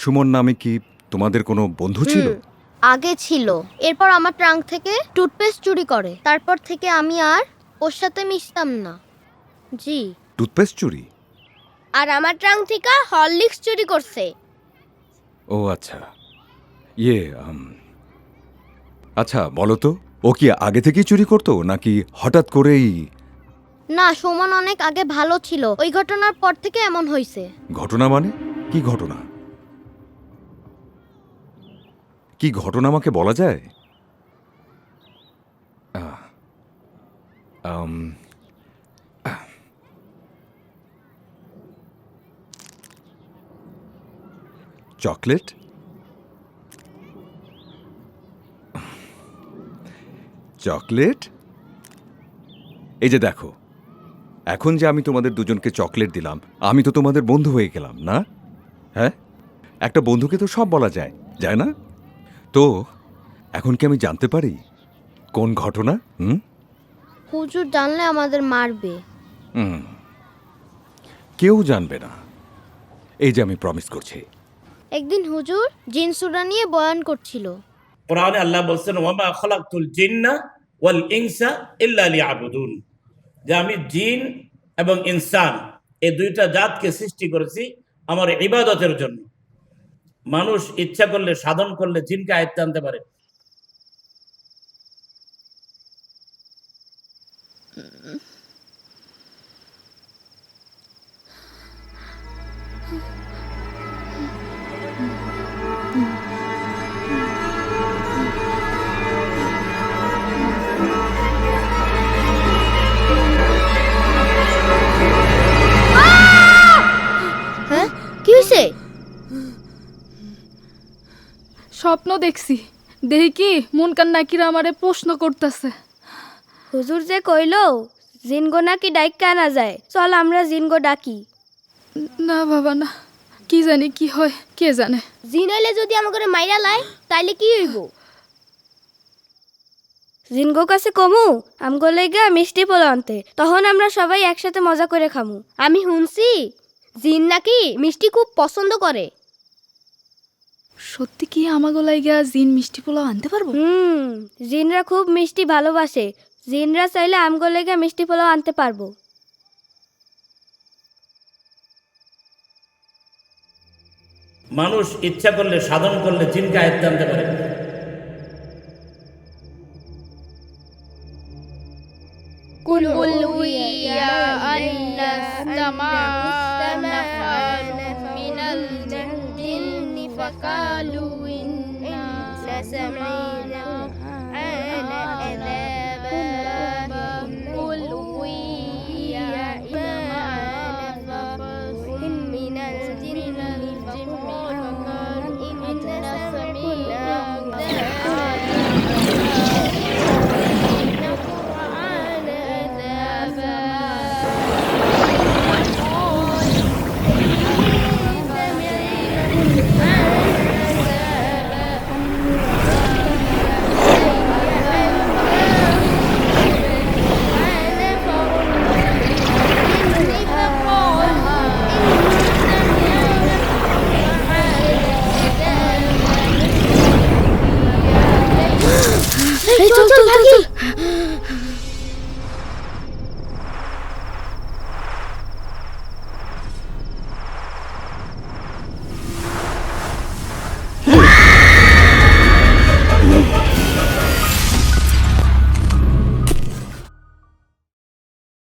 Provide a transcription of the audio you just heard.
সুমন নামে কি তোমাদের কোনো বন্ধু ছিল? আগে ছিল, এরপর আমার ট্রাঙ্ক থেকে টুথপেস্ট চুরি করে, তারপর থেকে আমি আর ওর সাথে মিশতাম না। জি। টুথপেস্ট চুরি? আর আমার ট্রাঙ্ক থেকে হরলিক্স চুরি করছে। ও আচ্ছা। ইয়ে আচ্ছা বলো তো, ও কি আগে থেকেই চুরি করতো নাকি হঠাৎ করেই? না, সুমন অনেক আগে ভালো ছিল, ওই ঘটনার পর থেকে এমন হয়েছে। ঘটনা মানে কি ঘটনা? কি ঘটনা আমাকে বলা যায়? আহ, আম, চকলেট? চকলেট? এই যে দেখো, এখন যে আমি তোমাদের দুজনকে চকলেট দিলাম, আমি তো তোমাদের বন্ধু হয়ে গেলাম না? হ্যাঁ, একটা বন্ধুকে তো সব বলা যায়, যায় না? তো এখন কি আমি জানতে পারি কোন ঘটনা? হুজুর জানলে আমাদের মারবে। কেউ জানবে না, এই যে আমি প্রমিস করছি। একদিন হুজুর জিন সূরা নিয়ে বয়ান করছিল। কোরআনে আল্লাহ বলছেন ওয়ামা খলাকতুল জিন্না ওয়াল ইনসা ইল্লা লিয়াবুদুন, যে আমি জিন এবং ইনসান এই দুইটা জাতকে সৃষ্টি করেছি আমার ইবাদতের জন্য। মানুষ ইচ্ছা করলে, সাধন করলে জিনকে আয়ত্তে আনতে পারে। হ্যাঁ, কি হয়েছে? স্বপ্ন দেখছি, দেখি কি মন কান্না কিরা আমারে প্রশ্ন করতেছে। হুজুর যে কইলো জিনগো নাকি ডাইকা আনা যায়, চল আমরা জিনগো ডাকি। না বাবা না, কি জানি কি হয়, কে জানে। জিন হইলে যদি আমাকে মাইরা লাই তাইলে কি হইব? জিনগো কাছে কমু আমগো লাইগা মিষ্টি পোলা আনতে, তখন আমরা সবাই একসাথে মজা করে খামু। আমি শুনছি জিন নাকি মিষ্টি খুব পছন্দ করে। সত্যি কি আমাগো লাইগা জিন মিষ্টি পোলাও আনতে পারবো? জিনরা খুব মিষ্টি ভালোবাসে, জিনরা চাইলে আমগো লাইগা মিষ্টি পোলাও আনতে পারবো। মানুষ ইচ্ছা করলে, সাধন করলে জিনকে আয়ত্তে আনতে পারে। কুল উইয়া আন্নাস্তামা নাফারু মিনাল জিন্নি ফাকালু ইন্না সামি'না আনা আযাবা কুল উইয়া নাফারু মিনাল জিন্নি ফাকালু ইন্না সামি'না